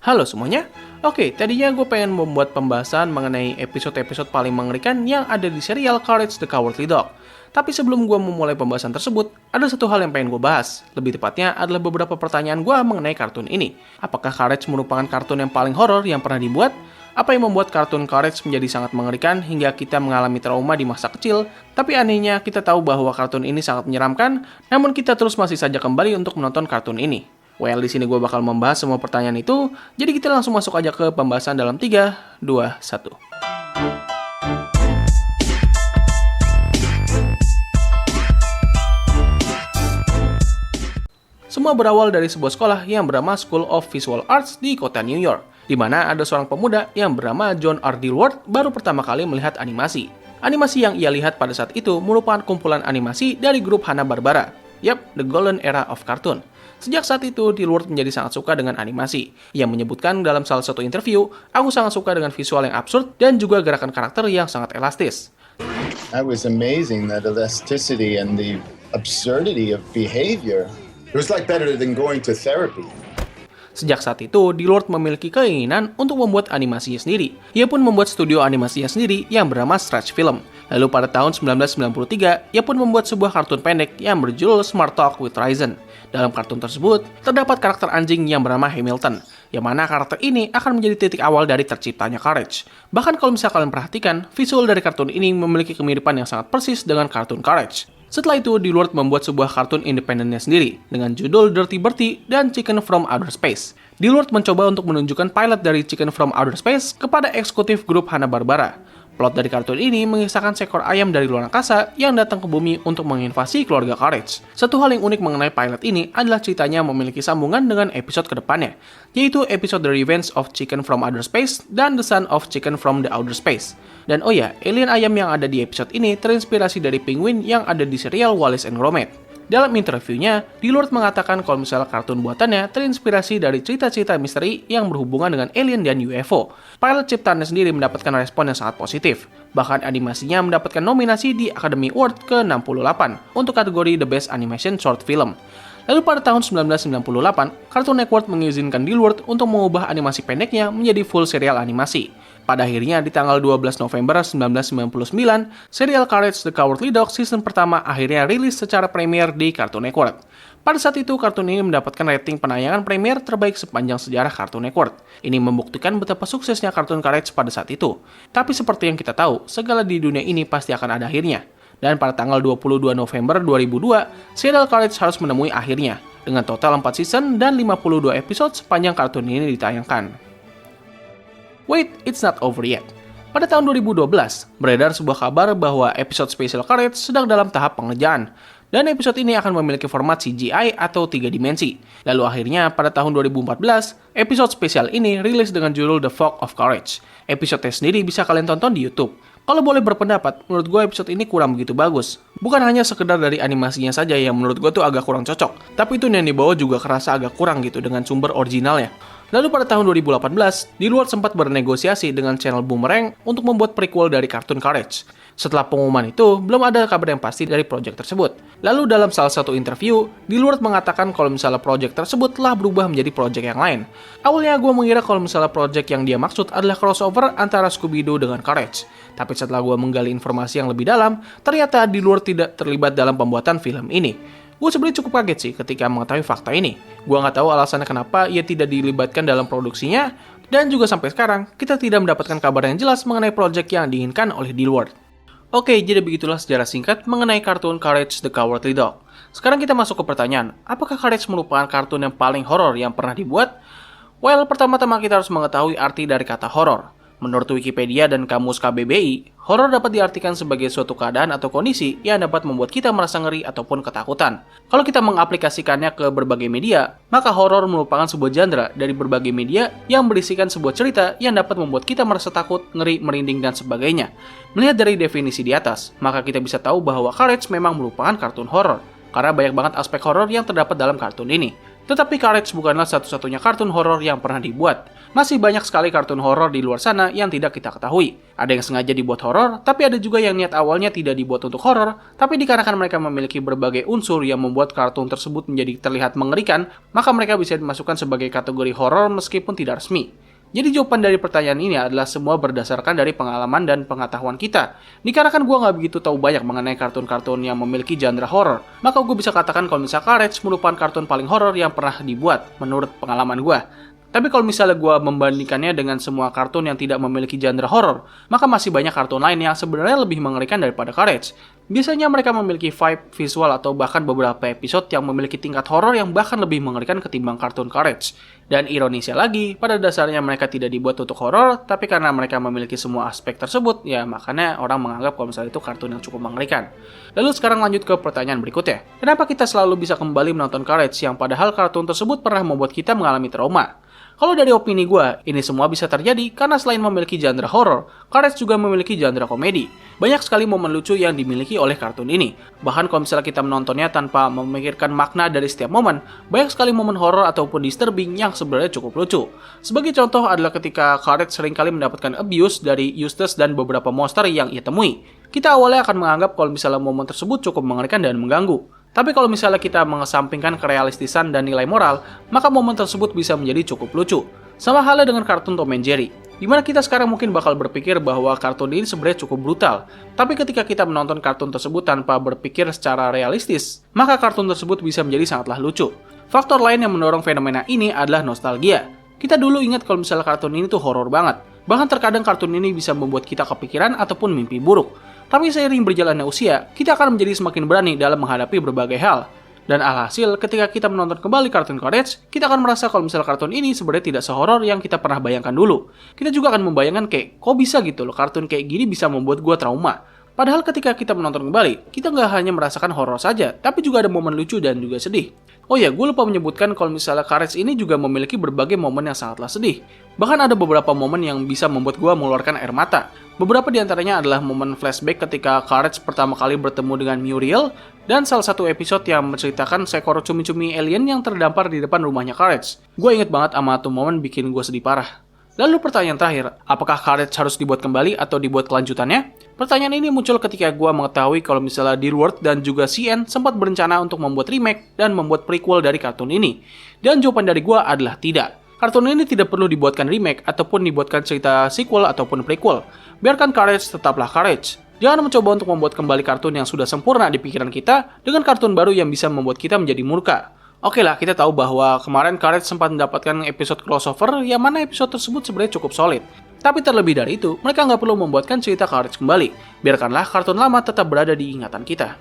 Halo semuanya. Oke, tadinya gue pengen membuat pembahasan mengenai episode-episode paling mengerikan yang ada di serial Courage the Cowardly Dog. Tapi sebelum gue memulai pembahasan tersebut, ada satu hal yang pengen gue bahas. Lebih tepatnya adalah beberapa pertanyaan gue mengenai kartun ini. Apakah Courage merupakan kartun yang paling horor yang pernah dibuat? Apa yang membuat kartun Courage menjadi sangat mengerikan hingga kita mengalami trauma di masa kecil? Tapi anehnya, kita tahu bahwa kartun ini sangat menyeramkan, namun kita terus masih saja kembali untuk menonton kartun ini. Well, di sini gue bakal membahas semua pertanyaan itu, jadi kita langsung masuk aja ke pembahasan dalam 3, 2, 1. Semua berawal dari sebuah sekolah yang bernama School of Visual Arts di kota New York, di mana ada seorang pemuda yang bernama John R. Dilworth baru pertama kali melihat animasi. Animasi yang ia lihat pada saat itu merupakan kumpulan animasi dari grup Hanna-Barbera. Yap, the golden era of cartoon. Sejak saat itu, Dilworth menjadi sangat suka dengan animasi. Ia menyebutkan dalam salah satu interview, "Aku sangat suka dengan visual yang absurd dan juga gerakan karakter yang sangat elastis." I was amazing that elasticity and the absurdity of behavior. It was like better than going to therapy. Sejak saat itu, Dilworth memiliki keinginan untuk membuat animasinya sendiri. Ia pun membuat studio animasinya sendiri yang bernama Stretch Film. Lalu pada tahun 1993, ia pun membuat sebuah kartun pendek yang berjudul Smart Talk with Ryzen. Dalam kartun tersebut, terdapat karakter anjing yang bernama Hamilton, yang mana karakter ini akan menjadi titik awal dari terciptanya Courage. Bahkan kalau misalnya kalian perhatikan, visual dari kartun ini memiliki kemiripan yang sangat persis dengan kartun Courage. Setelah itu, Dilworth membuat sebuah kartun independennya sendiri, dengan judul Dirty Bertie dan Chicken from Outer Space. Dilworth mencoba untuk menunjukkan pilot dari Chicken from Outer Space kepada eksekutif grup Hanna-Barbera. Plot dari kartun ini mengisahkan seekor ayam dari luar angkasa yang datang ke bumi untuk menginvasi keluarga Courage. Satu hal yang unik mengenai pilot ini adalah ceritanya memiliki sambungan dengan episode kedepannya, yaitu episode The Revenge of Chicken from Outer Space dan The Son of Chicken from the Outer Space. Dan oh ya, alien ayam yang ada di episode ini terinspirasi dari penguin yang ada di serial Wallace and Gromit. Dalam interviewnya, Dilworth mengatakan kalau misalnya kartun buatannya terinspirasi dari cerita-cerita misteri yang berhubungan dengan alien dan UFO. Pilot ciptaannya sendiri mendapatkan respon yang sangat positif. Bahkan animasinya mendapatkan nominasi di Academy Award ke-68 untuk kategori The Best Animation Short Film. Lalu pada tahun 1998, Cartoon Network mengizinkan Dilworth untuk mengubah animasi pendeknya menjadi full serial animasi. Pada akhirnya, di tanggal 12 November 1999, serial Courage the Cowardly Dog season pertama akhirnya rilis secara premier di Cartoon Network. Pada saat itu, kartun ini mendapatkan rating penayangan premier terbaik sepanjang sejarah Cartoon Network. Ini membuktikan betapa suksesnya kartun Courage pada saat itu. Tapi seperti yang kita tahu, segala di dunia ini pasti akan ada akhirnya. Dan pada tanggal 22 November 2002, serial Courage harus menemui akhirnya, dengan total 4 season dan 52 episode sepanjang kartun ini ditayangkan. Wait, it's not over yet. Pada tahun 2012, beredar sebuah kabar bahwa episode spesial Courage sedang dalam tahap pengerjaan, dan episode ini akan memiliki format CGI atau 3 dimensi. Lalu akhirnya, pada tahun 2014, episode spesial ini rilis dengan judul The Fog of Courage. Episode sendiri bisa kalian tonton di YouTube. Kalau boleh berpendapat, menurut gue episode ini kurang begitu bagus. Bukan hanya sekedar dari animasinya saja yang menurut gue tuh agak kurang cocok, tapi itu yang dibawa juga kerasa agak kurang gitu dengan sumber originalnya. Lalu pada tahun 2018, Dilworth sempat bernegosiasi dengan channel Boomerang untuk membuat prequel dari kartun Courage. Setelah pengumuman itu, belum ada kabar yang pasti dari proyek tersebut. Lalu dalam salah satu interview, Dilworth mengatakan kalau misalnya proyek tersebut telah berubah menjadi proyek yang lain. Awalnya gue mengira kalau misalnya proyek yang dia maksud adalah crossover antara Scooby-Doo dengan Courage. Tapi setelah gue menggali informasi yang lebih dalam, ternyata Dilworth tidak terlibat dalam pembuatan film ini. Gue sebenarnya cukup kaget sih ketika mengetahui fakta ini. Gue nggak tahu alasannya kenapa ia tidak dilibatkan dalam produksinya, dan juga sampai sekarang, kita tidak mendapatkan kabar yang jelas mengenai proyek yang diinginkan oleh Dilworth. Oke, jadi begitulah sejarah singkat mengenai kartun Courage the Cowardly Dog. Sekarang kita masuk ke pertanyaan, apakah Courage merupakan kartun yang paling horor yang pernah dibuat? Well, pertama-tama kita harus mengetahui arti dari kata horor. Menurut Wikipedia dan Kamus KBBI, horor dapat diartikan sebagai suatu keadaan atau kondisi yang dapat membuat kita merasa ngeri ataupun ketakutan. Kalau kita mengaplikasikannya ke berbagai media, maka horor merupakan sebuah genre dari berbagai media yang berisikan sebuah cerita yang dapat membuat kita merasa takut, ngeri, merinding, dan sebagainya. Melihat dari definisi di atas, maka kita bisa tahu bahwa Courage memang merupakan kartun horor, karena banyak banget aspek horor yang terdapat dalam kartun ini. Tetapi Courage bukanlah satu-satunya kartun horor yang pernah dibuat. Masih banyak sekali kartun horor di luar sana yang tidak kita ketahui. Ada yang sengaja dibuat horor, tapi ada juga yang niat awalnya tidak dibuat untuk horor, tapi dikarenakan mereka memiliki berbagai unsur yang membuat kartun tersebut menjadi terlihat mengerikan, maka mereka bisa dimasukkan sebagai kategori horor meskipun tidak resmi. Jadi jawaban dari pertanyaan ini adalah semua berdasarkan dari pengalaman dan pengetahuan kita. Dikarenakan gue nggak begitu tahu banyak mengenai kartun-kartun yang memiliki genre horor, maka gue bisa katakan kalau misalnya Courage merupakan kartun paling horor yang pernah dibuat, menurut pengalaman gue. Tapi kalau misalnya gue membandingkannya dengan semua kartun yang tidak memiliki genre horor, maka masih banyak kartun lain yang sebenarnya lebih mengerikan daripada Courage. Biasanya mereka memiliki vibe, visual, atau bahkan beberapa episode yang memiliki tingkat horor yang bahkan lebih mengerikan ketimbang kartun Courage. Dan ironisnya lagi, pada dasarnya mereka tidak dibuat untuk horor, tapi karena mereka memiliki semua aspek tersebut, ya makanya orang menganggap kalau misalnya itu kartun yang cukup mengerikan. Lalu sekarang lanjut ke pertanyaan berikutnya. Kenapa kita selalu bisa kembali menonton Courage yang padahal kartun tersebut pernah membuat kita mengalami trauma? Kalau dari opini gue, ini semua bisa terjadi karena selain memiliki genre horor, Courage juga memiliki genre komedi. Banyak sekali momen lucu yang dimiliki oleh kartun ini. Bahkan kalau misalnya kita menontonnya tanpa memikirkan makna dari setiap momen, banyak sekali momen horor ataupun disturbing yang sebenarnya cukup lucu. Sebagai contoh adalah ketika Courage seringkali mendapatkan abuse dari Eustace dan beberapa monster yang ia temui. Kita awalnya akan menganggap kalau misalnya momen tersebut cukup mengerikan dan mengganggu. Tapi kalau misalnya kita mengesampingkan kerealistisan dan nilai moral, maka momen tersebut bisa menjadi cukup lucu. Sama halnya dengan kartun Tom and Jerry, di mana kita sekarang mungkin bakal berpikir bahwa kartun ini sebenarnya cukup brutal. Tapi ketika kita menonton kartun tersebut tanpa berpikir secara realistis, maka kartun tersebut bisa menjadi sangatlah lucu. Faktor lain yang mendorong fenomena ini adalah nostalgia. Kita dulu ingat kalau misalnya kartun ini tuh horor banget. Bahkan terkadang kartun ini bisa membuat kita kepikiran ataupun mimpi buruk. Tapi seiring berjalannya usia, kita akan menjadi semakin berani dalam menghadapi berbagai hal. Dan alhasil, ketika kita menonton kembali kartun Courage, kita akan merasa kalau misalnya kartun ini sebenarnya tidak sehoror yang kita pernah bayangkan dulu. Kita juga akan membayangkan kayak, kok bisa gitu loh, kartun kayak gini bisa membuat gua trauma. Padahal ketika kita menonton kembali, kita nggak hanya merasakan horor saja, tapi juga ada momen lucu dan juga sedih. Oh ya, gue lupa menyebutkan kalau misalnya Courage ini juga memiliki berbagai momen yang sangatlah sedih. Bahkan ada beberapa momen yang bisa membuat gue mengeluarkan air mata. Beberapa diantaranya adalah momen flashback ketika Courage pertama kali bertemu dengan Muriel, dan salah satu episode yang menceritakan seekor cumi-cumi alien yang terdampar di depan rumahnya Courage. Gue inget banget sama tuh momen bikin gue sedih parah. Lalu pertanyaan terakhir, apakah Courage harus dibuat kembali atau dibuat kelanjutannya? Pertanyaan ini muncul ketika gue mengetahui kalau misalnya Dearworld dan juga CN sempat berencana untuk membuat remake dan membuat prequel dari kartun ini. Dan jawaban dari gue adalah tidak. Kartun ini tidak perlu dibuatkan remake ataupun dibuatkan cerita sequel ataupun prequel. Biarkan Courage tetaplah Courage. Jangan mencoba untuk membuat kembali kartun yang sudah sempurna di pikiran kita dengan kartun baru yang bisa membuat kita menjadi murka. Oke lah, kita tahu bahwa kemarin Courage sempat mendapatkan episode crossover yang mana episode tersebut sebenarnya cukup solid. Tapi terlebih dari itu, mereka nggak perlu membuatkan cerita Courage kembali. Biarkanlah kartun lama tetap berada di ingatan kita.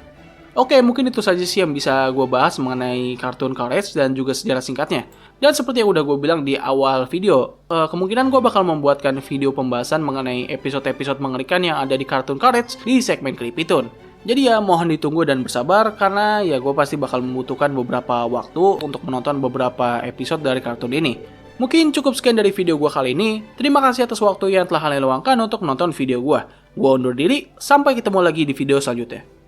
Oke, mungkin itu saja sih yang bisa gue bahas mengenai kartun Courage dan juga sejarah singkatnya. Dan seperti yang udah gue bilang di awal video, kemungkinan gue bakal membuatkan video pembahasan mengenai episode-episode mengerikan yang ada di kartun Courage di segmen Creepytoon. Jadi ya mohon ditunggu dan bersabar karena ya gue pasti bakal membutuhkan beberapa waktu untuk menonton beberapa episode dari kartun ini. Mungkin cukup sekian dari video gue kali ini. Terima kasih atas waktu yang telah kalian luangkan untuk menonton video gue. Gue undur diri, sampai ketemu lagi di video selanjutnya.